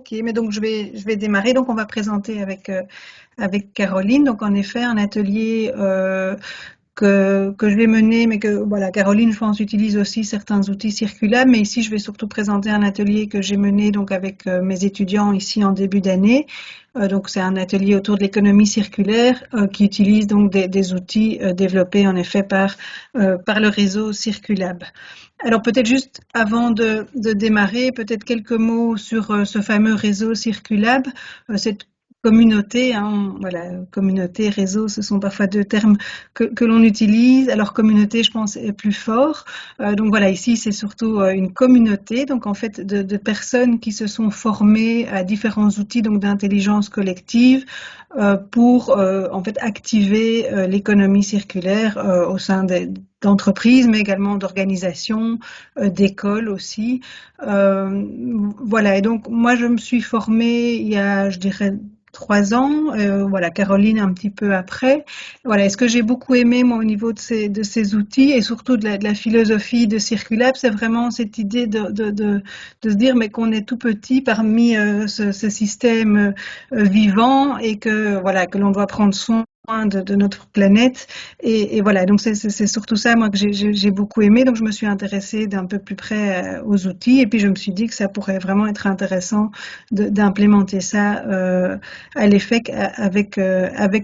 Ok, mais donc je vais démarrer. Donc on va présenter avec Caroline. Donc en effet, un atelier que je vais mener, mais que voilà, Caroline, je pense, utilise aussi certains outils circulables. Mais ici, je vais surtout présenter un atelier que j'ai mené donc avec mes étudiants ici en début d'année. Donc c'est un atelier autour de l'économie circulaire qui utilise donc des outils développés en effet par le réseau Circulab. Alors peut-être juste avant de démarrer, peut-être quelques mots sur ce fameux réseau Circulab, cette communauté, hein, voilà, communauté, réseau, ce sont parfois deux termes que l'on utilise. Alors communauté, je pense, est plus fort. Donc voilà, ici c'est surtout une communauté, donc en fait de personnes qui se sont formées à différents outils donc d'intelligence collective pour en fait activer l'économie circulaire au sein d'entreprises, mais également d'organisations, d'écoles aussi. Voilà, et donc moi je me suis formée il y a, je dirais, 3 ans, voilà, Caroline un petit peu après. Voilà, et ce que j'ai beaucoup aimé moi au niveau de ces outils et surtout de la philosophie de Circulab, c'est vraiment cette idée de se dire mais qu'on est tout petit parmi ce système vivant et que voilà que l'on doit prendre soin de notre planète et voilà donc c'est surtout ça moi que j'ai beaucoup aimé, donc je me suis intéressée d'un peu plus près aux outils et puis je me suis dit que ça pourrait vraiment être intéressant d'implémenter ça à l'EFEC avec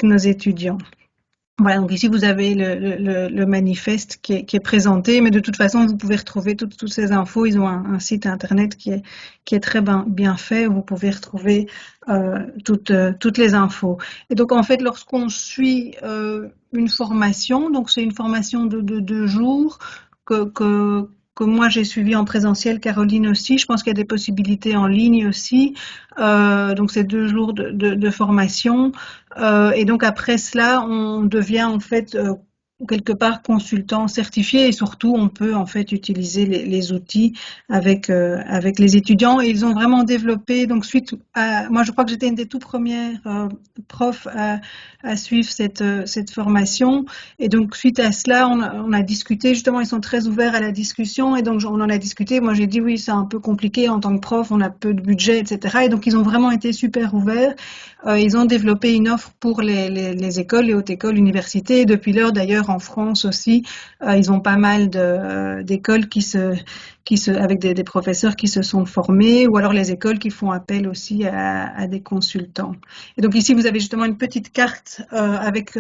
nos étudiants. Voilà, donc ici vous avez le manifeste qui est présenté, mais de toute façon vous pouvez retrouver toutes ces infos. Ils ont un site internet qui est très bien fait. Vous pouvez retrouver toutes les infos. Et donc en fait, lorsqu'on suit une formation, donc c'est une formation de 2 jours que moi j'ai suivi en présentiel, Caroline aussi. Je pense qu'il y a des possibilités en ligne aussi. Donc c'est 2 jours de formation. Et donc après cela, on devient en fait quelque part consultant certifié et surtout on peut en fait utiliser les outils avec les étudiants. Et ils ont vraiment développé, donc suite à, moi je crois que j'étais une des tout premières profs à suivre cette formation. Et donc suite à cela, on a discuté, justement ils sont très ouverts à la discussion et donc on en a discuté. Moi j'ai dit oui, c'est un peu compliqué en tant que prof, on a peu de budget, etc. Et donc ils ont vraiment été super ouverts. Ils ont développé une offre pour les écoles, les hautes écoles, universités. Et depuis lors, d'ailleurs, en France aussi, ils ont pas mal d'écoles avec des professeurs qui se sont formés, ou alors les écoles qui font appel aussi à des consultants. Et donc ici, vous avez justement une petite carte avec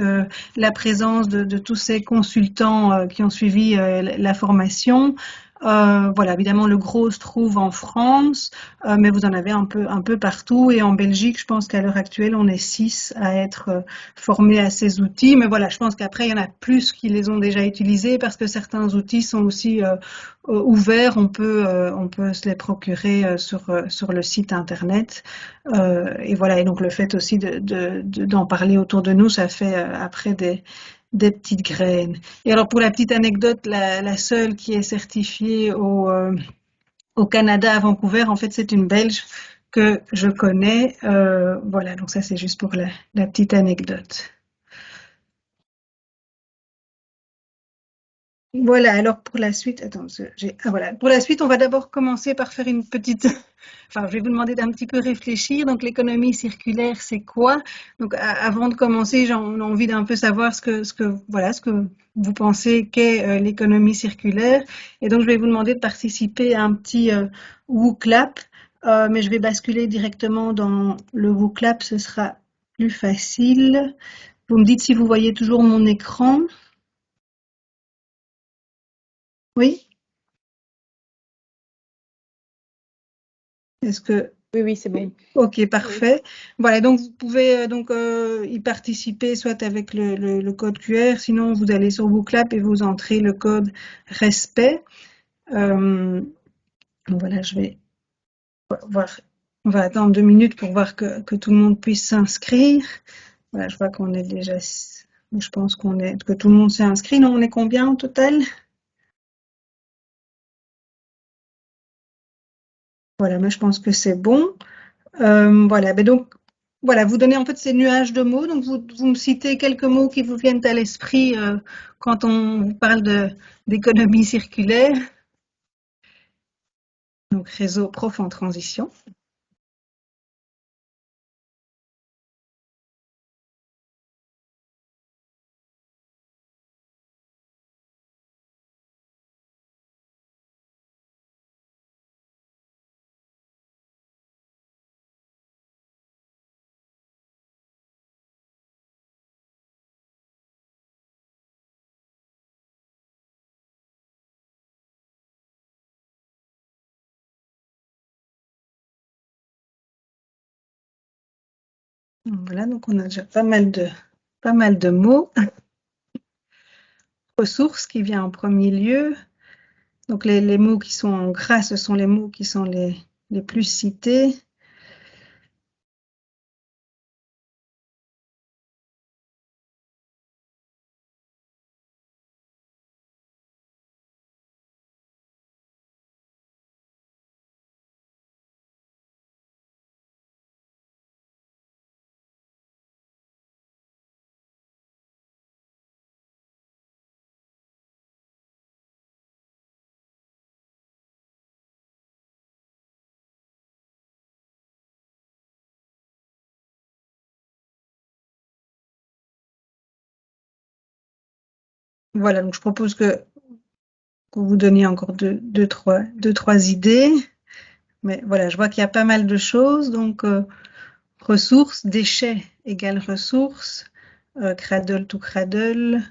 la présence de tous ces consultants qui ont suivi la formation. Voilà, évidemment, le gros se trouve en France, mais vous en avez un peu partout. Et en Belgique, je pense qu'à l'heure actuelle, on est 6 à être formés à ces outils. Mais voilà, je pense qu'après, il y en a plus qui les ont déjà utilisés parce que certains outils sont aussi ouverts. On peut se les procurer sur le site internet. Et voilà, et donc le fait aussi d'en parler autour de nous, ça fait après des petites graines. Et alors pour la petite anecdote, la seule qui est certifiée au Canada, à Vancouver, en fait c'est une Belge que je connais. Voilà, donc ça c'est juste pour la petite anecdote. Voilà, alors pour la suite, attends, voilà. Pour la suite, on va d'abord commencer par faire une petite, enfin, je vais vous demander d'un petit peu réfléchir. Donc, l'économie circulaire, c'est quoi? Donc, avant de commencer, j'ai envie d'un peu savoir voilà, ce que vous pensez qu'est l'économie circulaire. Et donc, je vais vous demander de participer à un petit WooClap, mais je vais basculer directement dans le WooClap, ce sera plus facile. Vous me dites si vous voyez toujours mon écran. Oui? Est-ce que Oui, oui, c'est bon. Ok, parfait. Voilà, donc vous pouvez y participer soit avec le code QR, sinon vous allez sur WooClap et vous entrez le code respect. Euh, voilà, je vais voir. On va attendre 2 minutes pour voir que tout le monde puisse s'inscrire. Voilà, je vois qu'on est déjà. Je pense que tout le monde s'est inscrit. Non, on est combien au total? Voilà, moi je pense que c'est bon. Voilà, ben donc voilà, vous donnez en fait ces nuages de mots. Donc vous me citez quelques mots qui vous viennent à l'esprit quand on vous parle d'économie circulaire. Donc réseau prof en transition. Voilà, donc on a déjà pas mal de mots. Ressources qui vient en premier lieu. Donc les mots qui sont en gras, ce sont les mots qui sont les plus cités. Voilà, donc je propose que vous donniez encore deux, trois idées. Mais voilà, je vois qu'il y a pas mal de choses. Donc, ressources, déchets égale ressources, cradle to cradle,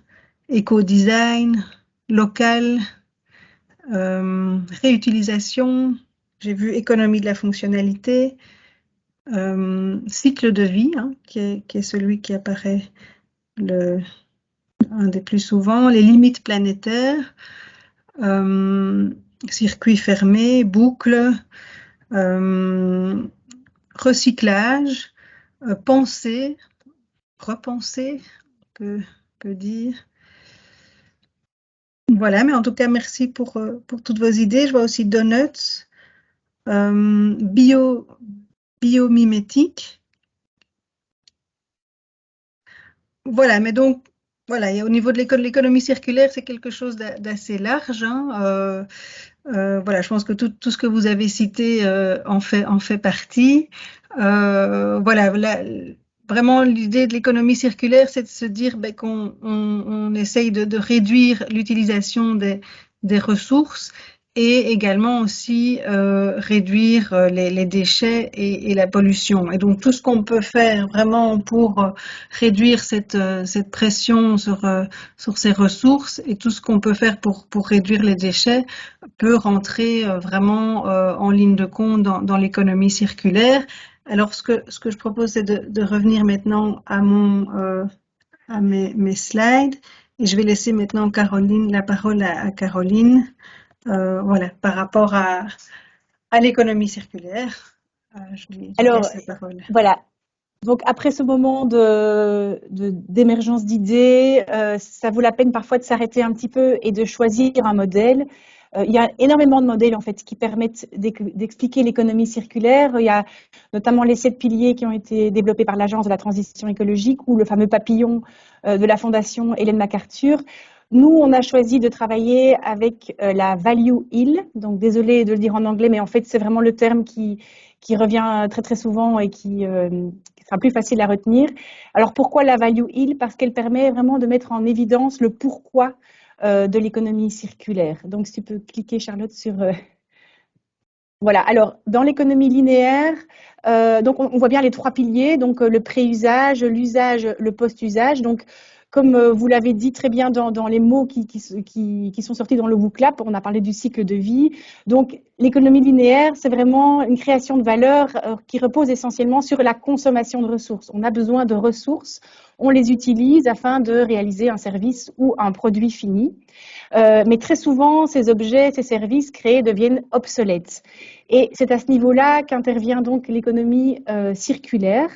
éco-design, local, réutilisation. J'ai vu économie de la fonctionnalité, cycle de vie, hein, qui est celui qui apparaît un des plus souvent, les limites planétaires, euh, circuit fermé, boucle, euh, recyclage, penser, repenser, on peut dire. Voilà, mais en tout cas, merci pour toutes vos idées. Je vois aussi donuts, bio, biomimétique. Voilà, mais donc, voilà, et au niveau de l'économie circulaire, c'est quelque chose d'assez large, hein. Voilà, je pense que tout ce que vous avez cité en fait partie. Voilà, vraiment l'idée de l'économie circulaire, c'est de se dire ben, on essaye de réduire l'utilisation des ressources et également aussi réduire les déchets et la pollution. Et donc tout ce qu'on peut faire vraiment pour réduire cette pression sur ces ressources et tout ce qu'on peut faire pour réduire les déchets peut rentrer vraiment en ligne de compte dans l'économie circulaire. Alors, ce que je propose, c'est de revenir maintenant à mes slides. Et je vais laisser maintenant Caroline, la parole à Caroline, voilà, par rapport à l'économie circulaire. Je lui Alors, laisse la parole. voilà. Donc, après ce moment d'émergence d'idées, ça vaut la peine parfois de s'arrêter un petit peu et de choisir un modèle. Il y a énormément de modèles en fait qui permettent d'expliquer l'économie circulaire. Il y a notamment les 7 piliers qui ont été développés par l'Agence de la transition écologique ou le fameux papillon de la Fondation Ellen MacArthur. Nous, on a choisi de travailler avec la Value Hill. Donc, désolée de le dire en anglais, mais en fait, c'est vraiment le terme qui revient très très souvent et qui sera plus facile à retenir. Alors pourquoi la Value Hill? Parce qu'elle permet vraiment de mettre en évidence le pourquoi de l'économie circulaire. Donc si tu peux cliquer Charlotte sur... Voilà, alors dans l'économie linéaire, donc on voit bien les 3 piliers, donc le pré-usage, l'usage, le post-usage. Donc comme vous l'avez dit très bien dans les mots qui sont sortis dans le WooClap, on a parlé du cycle de vie. Donc l'économie linéaire, c'est vraiment une création de valeur qui repose essentiellement sur la consommation de ressources. On a besoin de ressources, on les utilise afin de réaliser un service ou un produit fini. Mais très souvent, ces objets, ces services créés deviennent obsolètes. Et c'est à ce niveau-là qu'intervient donc l'économie circulaire.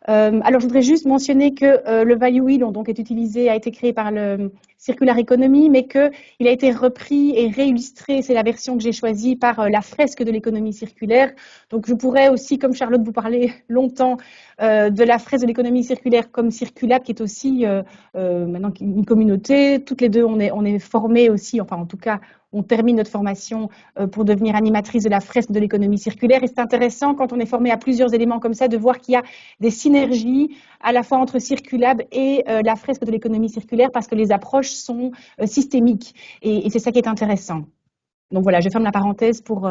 Alors, je voudrais juste mentionner que le value wheel donc, est utilisé, a été créé par le Circular Economy, mais qu'il a été repris et réillustré, c'est la version que j'ai choisie, par la fresque de l'économie circulaire. Donc, je pourrais aussi, comme Charlotte, vous parler longtemps de la fresque de l'économie circulaire comme Circulab, qui est aussi maintenant une communauté. Toutes les deux, on est formés aussi, enfin en tout cas, on termine notre formation pour devenir animatrice de la fresque de l'économie circulaire. Et c'est intéressant, quand on est formé à plusieurs éléments comme ça, de voir qu'il y a des synergies à la fois entre Circulab et la fresque de l'économie circulaire, parce que les approches sont systémiques. Et c'est ça qui est intéressant. Donc voilà, je ferme la parenthèse pour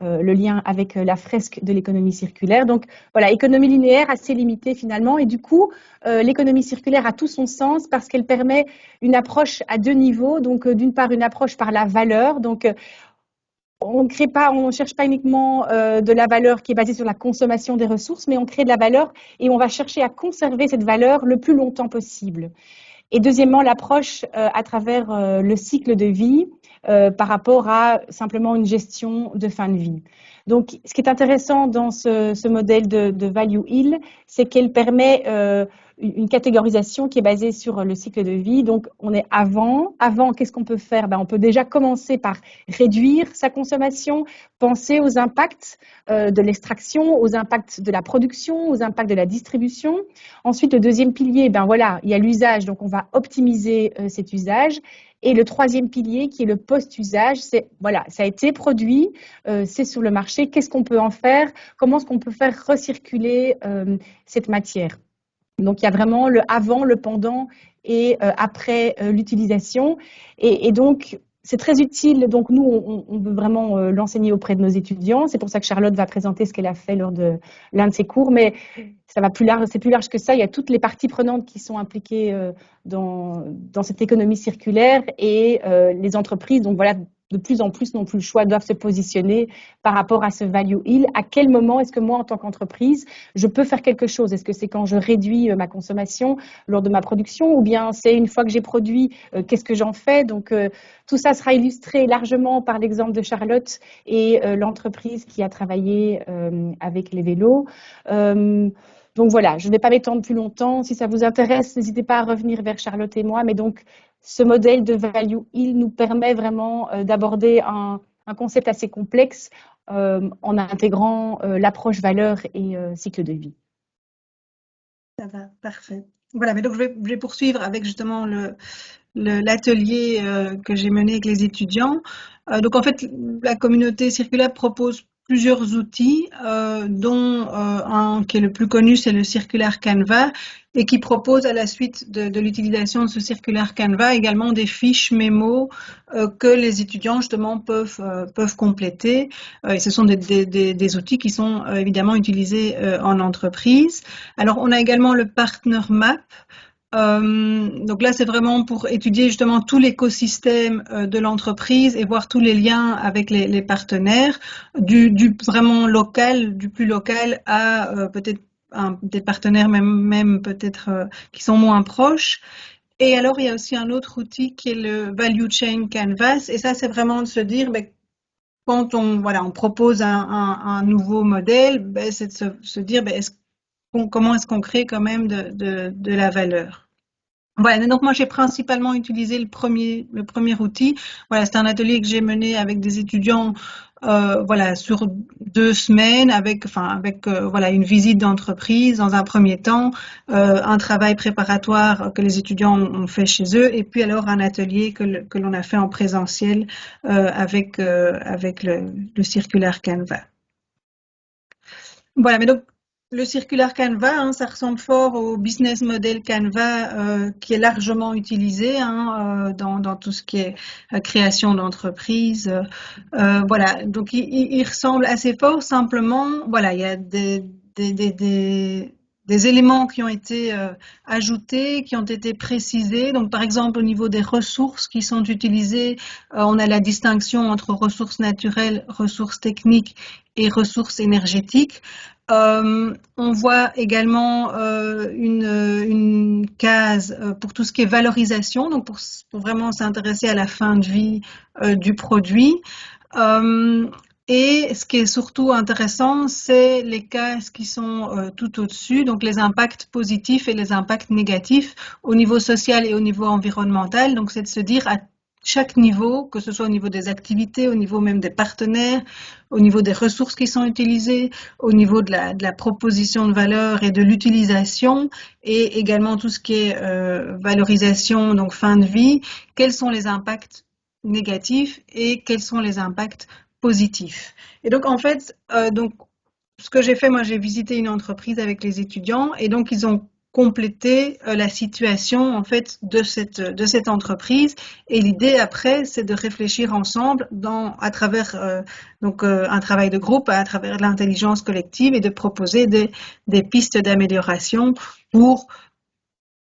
le lien avec la fresque de l'économie circulaire. Donc voilà, économie linéaire assez limitée finalement. Et du coup, l'économie circulaire a tout son sens parce qu'elle permet une approche à 2 niveaux. Donc d'une part, une approche par la valeur. Donc on ne crée pas, on ne cherche pas uniquement de la valeur qui est basée sur la consommation des ressources, mais on crée de la valeur et on va chercher à conserver cette valeur le plus longtemps possible. Et deuxièmement, l'approche à travers le cycle de vie par rapport à simplement une gestion de fin de vie. Donc, ce qui est intéressant dans ce modèle de Value Hill, c'est qu'elle permet une catégorisation qui est basée sur le cycle de vie. Donc, on est avant. Avant, qu'est-ce qu'on peut faire? On peut déjà commencer par réduire sa consommation, penser aux impacts de l'extraction, aux impacts de la production, aux impacts de la distribution. Ensuite, le deuxième pilier, voilà, il y a l'usage, donc on va optimiser cet usage. Et le troisième pilier, qui est le post-usage, c'est voilà, ça a été produit, c'est sur le marché, qu'est-ce qu'on peut en faire? Comment est-ce qu'on peut faire recirculer cette matière? Donc, il y a vraiment le avant, le pendant et après l'utilisation. Et donc, c'est très utile. Donc, nous, on veut vraiment l'enseigner auprès de nos étudiants. C'est pour ça que Charlotte va présenter ce qu'elle a fait lors de l'un de ses cours. Mais ça va plus large, c'est plus large que ça. Il y a toutes les parties prenantes qui sont impliquées dans cette économie circulaire et les entreprises. Donc, voilà, de plus en plus n'ont plus le choix, doivent se positionner par rapport à ce value hill. À quel moment est-ce que moi, en tant qu'entreprise, je peux faire quelque chose? Est-ce que c'est quand je réduis ma consommation lors de ma production ou bien c'est une fois que j'ai produit, qu'est-ce que j'en fais? Donc, tout ça sera illustré largement par l'exemple de Charlotte et l'entreprise qui a travaillé avec les vélos. Donc voilà, je ne vais pas m'étendre plus longtemps. Si ça vous intéresse, n'hésitez pas à revenir vers Charlotte et moi. Mais donc, ce modèle de value hill nous permet vraiment d'aborder un concept assez complexe en intégrant l'approche valeur et cycle de vie. Ça va, parfait. Voilà, mais donc je vais poursuivre avec justement l'atelier que j'ai mené avec les étudiants. Donc en fait, la communauté circulaire propose plusieurs outils, dont un qui est le plus connu, c'est le Circular Canvas, et qui propose à la suite de l'utilisation de ce Circular Canvas également des fiches mémo que les étudiants justement peuvent compléter. Et ce sont des outils qui sont évidemment utilisés en entreprise. Alors on a également le Partner Map. Donc là, c'est vraiment pour étudier justement tout l'écosystème de l'entreprise et voir tous les liens avec les partenaires, du vraiment local, du plus local à peut-être des partenaires même peut-être qui sont moins proches. Et alors, il y a aussi un autre outil qui est le Value Chain Canvas. Et ça, c'est vraiment de se dire, quand on propose un nouveau modèle, c'est de se dire, comment est-ce qu'on crée quand même de la valeur. Voilà, donc moi j'ai principalement utilisé le premier outil. Voilà, c'est un atelier que j'ai mené avec des étudiants, voilà, sur 2 semaines, avec voilà une visite d'entreprise dans un premier temps, un travail préparatoire que les étudiants ont fait chez eux, et puis alors un atelier que l'on a fait en présentiel avec le Circular Canvas. Voilà, mais donc le Circular Canvas, ça ressemble fort au business model Canvas qui est largement utilisé dans tout ce qui est création d'entreprise. Voilà, donc il ressemble assez fort. Simplement, voilà, il y a des éléments qui ont été ajoutés, qui ont été précisés. Donc, par exemple, au niveau des ressources qui sont utilisées, on a la distinction entre ressources naturelles, ressources techniques et ressources énergétiques. On voit également une case pour tout ce qui est valorisation, donc pour vraiment s'intéresser à la fin de vie du produit. Et ce qui est surtout intéressant, c'est les cases qui sont tout au-dessus, donc les impacts positifs et les impacts négatifs au niveau social et au niveau environnemental. Donc c'est de se dire à chaque niveau, que ce soit au niveau des activités, au niveau même des partenaires, au niveau des ressources qui sont utilisées, au niveau de la proposition de valeur et de l'utilisation, et également tout ce qui est valorisation, donc fin de vie, quels sont les impacts négatifs et quels sont les impacts positifs. Et donc en fait, ce que j'ai fait, moi j'ai visité une entreprise avec les étudiants et donc ils ont complété la situation en fait de cette entreprise, et l'idée après c'est de réfléchir ensemble à travers un travail de groupe, à travers l'intelligence collective, et de proposer des pistes d'amélioration pour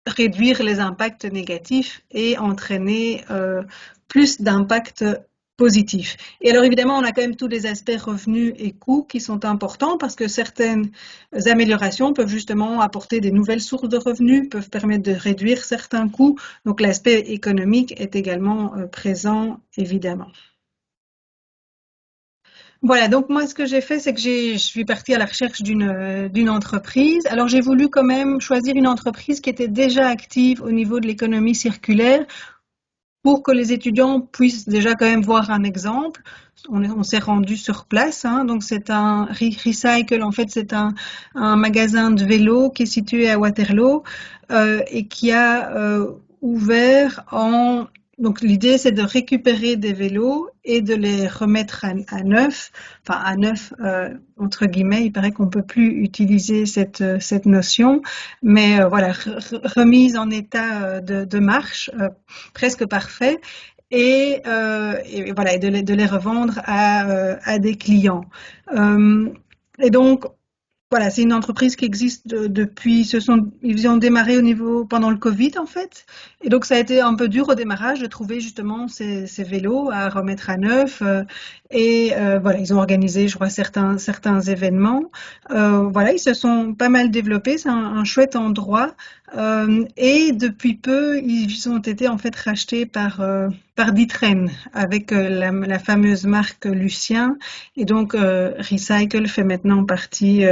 réduire les impacts négatifs et entraîner plus d'impacts positif. Et alors évidemment, on a quand même tous les aspects revenus et coûts qui sont importants parce que certaines améliorations peuvent justement apporter des nouvelles sources de revenus, peuvent permettre de réduire certains coûts. Donc l'aspect économique est également présent, évidemment. Voilà, donc moi ce que j'ai fait, c'est que je suis partie à la recherche d'une entreprise. Alors j'ai voulu quand même choisir une entreprise qui était déjà active au niveau de l'économie circulaire pour que les étudiants puissent déjà quand même voir un exemple. On s'est rendu sur place, hein, donc c'est un Recycle, en fait c'est un magasin de vélo qui est situé à Waterloo et qui a ouvert en... Donc l'idée c'est de récupérer des vélos et de les remettre à neuf, enfin à neuf entre guillemets, il paraît qu'on peut plus utiliser cette notion, mais voilà, remise en état de marche, presque parfait, et voilà, et de les revendre à des clients. Et donc, voilà, c'est une entreprise qui existe depuis, ils ont démarré au niveau pendant le Covid en fait, et donc ça a été un peu dur au démarrage de trouver justement ces vélos à remettre à neuf, voilà, ils ont organisé, je crois, certains événements. Voilà, ils se sont pas mal développés, c'est un chouette endroit, et depuis peu, ils ont été en fait rachetés par D'Ieteren avec la fameuse marque Lucien, et donc Recycle fait maintenant partie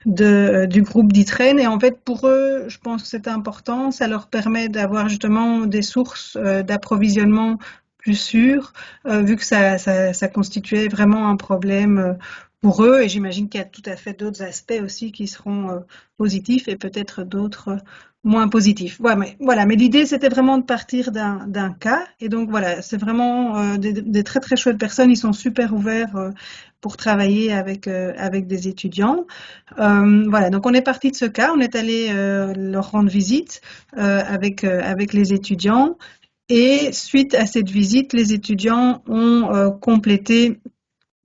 du groupe D'Ieteren. Et en fait, pour eux, je pense que c'est important. Ça leur permet d'avoir justement des sources d'approvisionnement plus sûres, vu que ça constituait vraiment un problème pour eux. Et j'imagine qu'il y a tout à fait d'autres aspects aussi qui seront positifs et peut-être d'autres moins positifs. Voilà, mais l'idée, c'était vraiment de partir d'un cas. Et donc, voilà, c'est vraiment des très, très chouettes personnes. Ils sont super ouverts pour travailler avec des étudiants. Voilà, donc on est parti de ce cas, on est allé leur rendre visite avec les étudiants, et suite à cette visite, les étudiants ont complété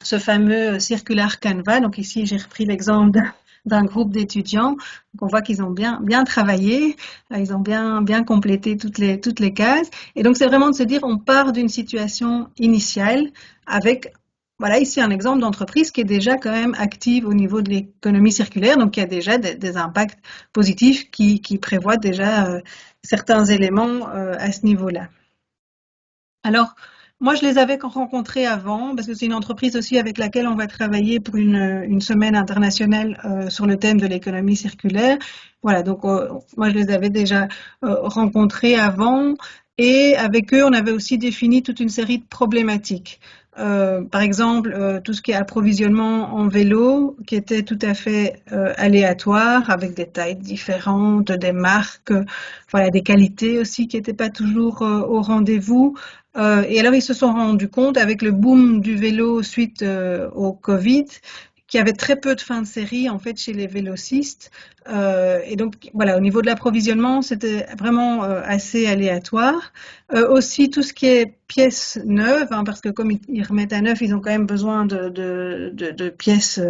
ce fameux Circular Canvas. Donc ici, j'ai repris l'exemple d'un groupe d'étudiants. Donc on voit qu'ils ont bien travaillé, ils ont bien complété toutes les cases. Et donc c'est vraiment de se dire, on part d'une situation initiale avec, voilà, ici un exemple d'entreprise qui est déjà quand même active au niveau de l'économie circulaire, donc qui a déjà des impacts positifs, qui prévoit déjà certains éléments à ce niveau-là. Alors, moi, je les avais rencontrés avant, parce que c'est une entreprise aussi avec laquelle on va travailler pour une semaine internationale sur le thème de l'économie circulaire. Voilà, donc moi, je les avais déjà rencontrés avant, et avec eux, on avait aussi défini toute une série de problématiques. Par exemple, tout ce qui est approvisionnement en vélo, qui était tout à fait aléatoire, avec des tailles différentes, des marques, voilà, des qualités aussi qui n'étaient pas toujours au rendez-vous. Et alors, ils se sont rendus compte, avec le boom du vélo suite au Covid, qu'il y avait très peu de fins de série en fait chez les vélocistes. Et donc, voilà, au niveau de l'approvisionnement, c'était vraiment assez aléatoire. Aussi, tout ce qui est pièces neuves, hein, parce que comme ils remettent à neuf, ils ont quand même besoin de pièces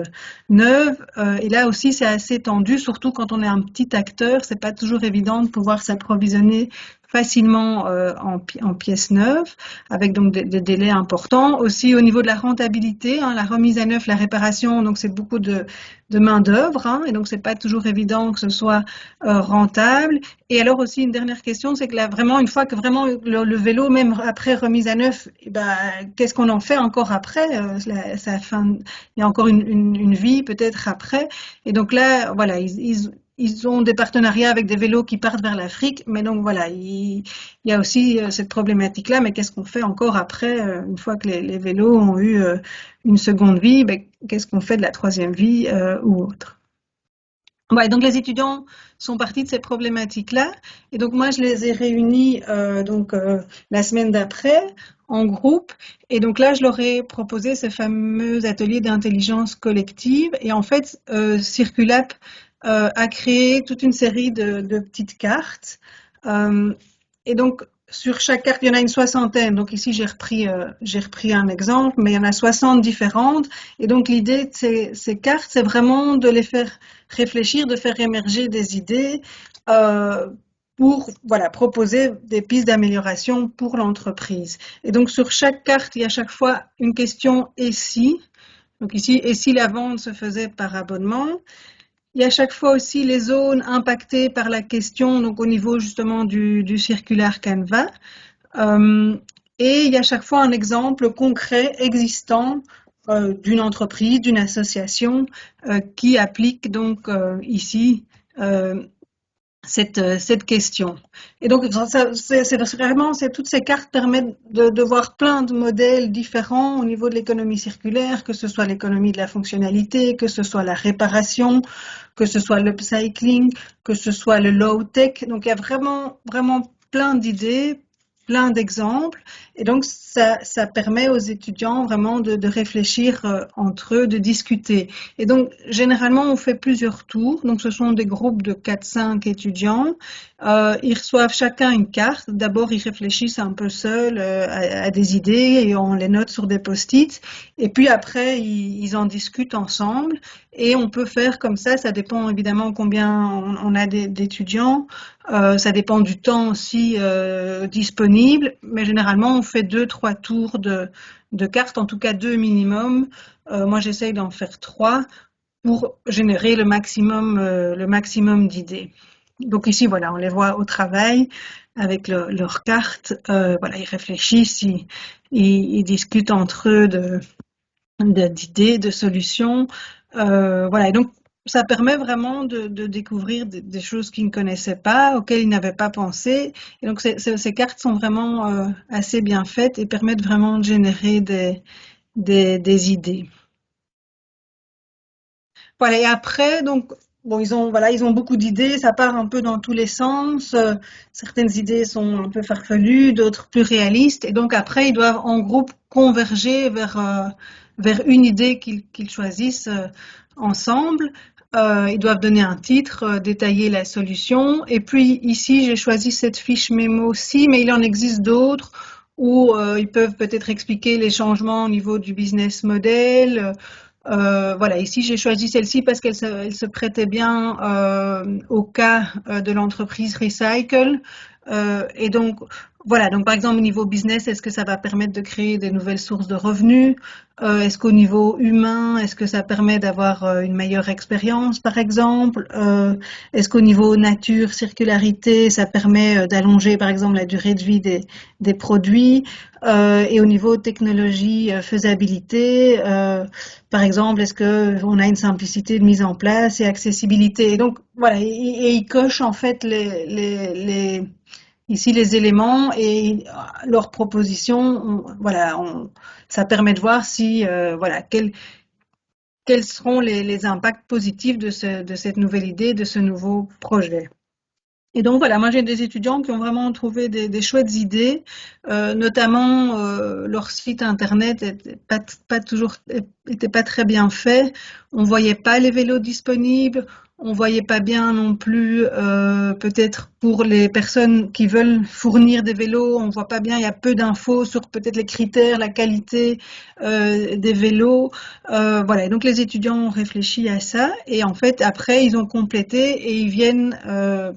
neuves. Et là aussi, c'est assez tendu, surtout quand on est un petit acteur. C'est pas toujours évident de pouvoir s'approvisionner facilement en pièces neuves, avec donc des délais importants. Aussi au niveau de la rentabilité, hein, la remise à neuf, la réparation, donc c'est beaucoup de main d'œuvre, hein, et donc c'est pas toujours évident que ce soit rentable. Et alors aussi une dernière question, c'est que là vraiment une fois que vraiment le vélo, même après remise à neuf, eh ben, qu'est-ce qu'on en fait encore après il y a encore une vie peut-être après. Et donc là, voilà, ils ont des partenariats avec des vélos qui partent vers l'Afrique, mais donc voilà, il y a aussi cette problématique-là, mais qu'est-ce qu'on fait encore après, une fois que les vélos ont eu une seconde vie, ben, qu'est-ce qu'on fait de la troisième vie ou autre. Ouais, donc les étudiants sont partis de ces problématiques-là, et donc moi je les ai réunis la semaine d'après en groupe, et donc là je leur ai proposé ce fameux atelier d'intelligence collective, et en fait Circulap a créé toute une série de petites cartes. Et donc, sur chaque carte, il y en a une soixantaine. Donc ici, j'ai repris un exemple, mais il y en a 60 différentes. Et donc, l'idée de ces cartes, c'est vraiment de les faire réfléchir, de faire émerger des idées pour voilà, proposer des pistes d'amélioration pour l'entreprise. Et donc sur chaque carte, il y a chaque fois une question et si. Donc ici, et si la vente se faisait par abonnement. Il y a chaque fois aussi les zones impactées par la question, donc au niveau justement du circulaire Canva. Euh, et il y a chaque fois un exemple concret existant d'une entreprise, d'une association qui applique donc ici euh, cette question. Et donc, c'est vraiment, toutes ces cartes permettent de voir plein de modèles différents au niveau de l'économie circulaire, que ce soit l'économie de la fonctionnalité, que ce soit la réparation, que ce soit l'upcycling, que ce soit le low-tech. Donc, il y a vraiment, vraiment plein d'idées, plein d'exemples. Et donc, ça permet aux étudiants vraiment de réfléchir entre eux, de discuter. Et donc, généralement, on fait plusieurs tours. Donc, ce sont des groupes de 4-5 étudiants. Ils reçoivent chacun une carte. D'abord, ils réfléchissent un peu seuls à des idées et on les note sur des post-it. Et puis après, ils en discutent ensemble. Et on peut faire comme ça dépend évidemment combien on a d'étudiants. Ça dépend du temps aussi disponible. Mais généralement, on fait 2-3 tours de cartes, en tout cas 2 minimum. Moi, j'essaye d'en faire 3 pour générer le maximum d'idées. Donc ici, voilà, on les voit au travail avec leurs cartes. Voilà, ils réfléchissent, ils discutent entre eux d'idées, de solutions. Voilà, et donc ça permet vraiment de découvrir des choses qu'ils ne connaissaient pas, auxquelles ils n'avaient pas pensé. Et donc ces cartes sont vraiment assez bien faites et permettent vraiment de générer des idées. Voilà, et après, donc, bon, ils ont beaucoup d'idées, ça part un peu dans tous les sens. Certaines idées sont un peu farfelues, d'autres plus réalistes. Et donc après, ils doivent en groupe converger vers une idée qu'ils choisissent ensemble. Ils doivent donner un titre, détailler la solution. Et puis ici, j'ai choisi cette fiche mémo aussi, mais il en existe d'autres où ils peuvent peut-être expliquer les changements au niveau du business model. Voilà, ici j'ai choisi celle-ci parce elle se prêtait bien au cas de l'entreprise Recycle. Et donc, voilà, donc par exemple au niveau business, est-ce que ça va permettre de créer des nouvelles sources de revenus? Est-ce qu'au niveau humain, est-ce que ça permet d'avoir une meilleure expérience, par exemple? Est-ce qu'au niveau nature, circularité, ça permet d'allonger, par exemple, la durée de vie des produits? Et au niveau technologie, faisabilité, par exemple, est-ce qu'on a une simplicité de mise en place et accessibilité? Et donc, voilà, et ils cochent en fait ici les éléments et leurs propositions, voilà, ça permet de voir si, voilà, quels seront les impacts positifs de cette nouvelle idée, de ce nouveau projet. Et donc voilà, moi j'ai des étudiants qui ont vraiment trouvé des chouettes idées, notamment leur site internet était pas très bien fait, on voyait pas les vélos disponibles, on voyait pas bien non plus peut-être pour les personnes qui veulent fournir des vélos, on voit pas bien, il y a peu d'infos sur peut-être les critères, la qualité des vélos. Voilà, et donc les étudiants ont réfléchi à ça et en fait après ils ont complété et ils viennent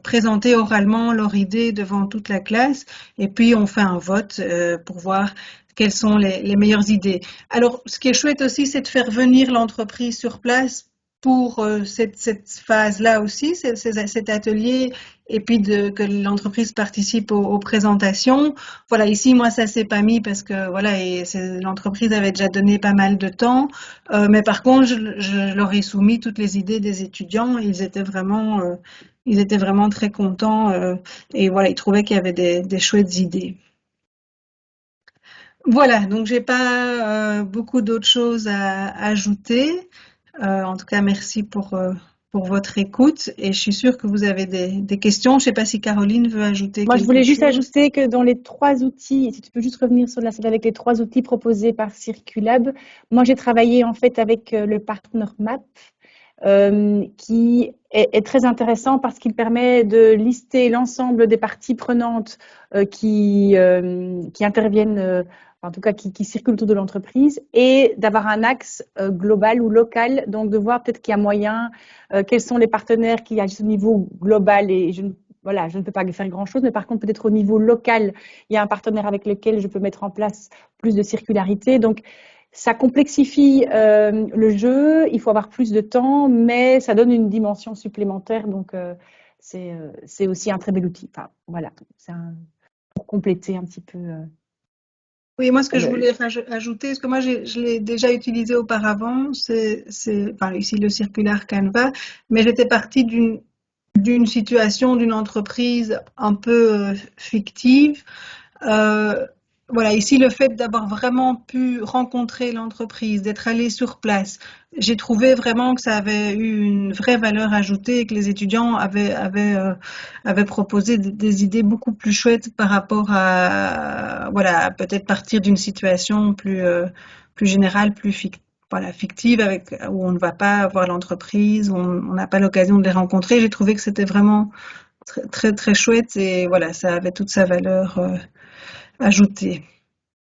présenter oralement leur idée devant toute la classe et puis on fait un vote pour voir quelles sont les meilleures idées. Alors ce qui est chouette aussi c'est de faire venir l'entreprise sur place pour cette phase-là aussi, cet atelier, et puis que l'entreprise participe aux présentations. Voilà, ici, moi, ça s'est pas mis parce que voilà, l'entreprise avait déjà donné pas mal de temps. Mais par contre, je leur ai soumis toutes les idées des étudiants. Ils étaient vraiment très contents. Et voilà, ils trouvaient qu'il y avait des chouettes idées. Voilà, donc j'ai pas beaucoup d'autres choses à ajouter. En tout cas, merci pour votre écoute et je suis sûre que vous avez des questions. Je ne sais pas si Caroline veut ajouter Moi, je quelque voulais juste chose. ajouter que dans les 3 outils, si tu peux juste revenir sur la slide avec les 3 outils proposés par Circulab, moi j'ai travaillé en fait avec le Partner Map qui est très intéressant parce qu'il permet de lister l'ensemble des parties prenantes qui interviennent, en tout cas qui circulent autour de l'entreprise, et d'avoir un axe global ou local, donc de voir peut-être qu'il y a moyen, quels sont les partenaires qui agissent au niveau global. Et voilà, je ne peux pas faire grand-chose, mais par contre, peut-être au niveau local, il y a un partenaire avec lequel je peux mettre en place plus de circularité. Donc, ça complexifie le jeu, il faut avoir plus de temps, mais ça donne une dimension supplémentaire. Donc, c'est aussi un très bel outil. Enfin, voilà, pour compléter un petit peu Oui, moi, ce que je le, voulais ajouter, parce que moi, je l'ai déjà utilisé auparavant, enfin, ici le Circular Canva, mais j'étais partie d'une situation, d'une entreprise un peu fictive. Euh, voilà, ici, le fait d'avoir vraiment pu rencontrer l'entreprise, d'être allé sur place, j'ai trouvé vraiment que ça avait eu une vraie valeur ajoutée et que les étudiants avaient proposé des idées beaucoup plus chouettes par rapport à, voilà, peut-être partir d'une situation plus générale, voilà, fictive, où on ne va pas voir l'entreprise, où on n'a pas l'occasion de les rencontrer. J'ai trouvé que c'était vraiment très, très, très chouette et voilà, ça avait toute sa valeur ajoutée.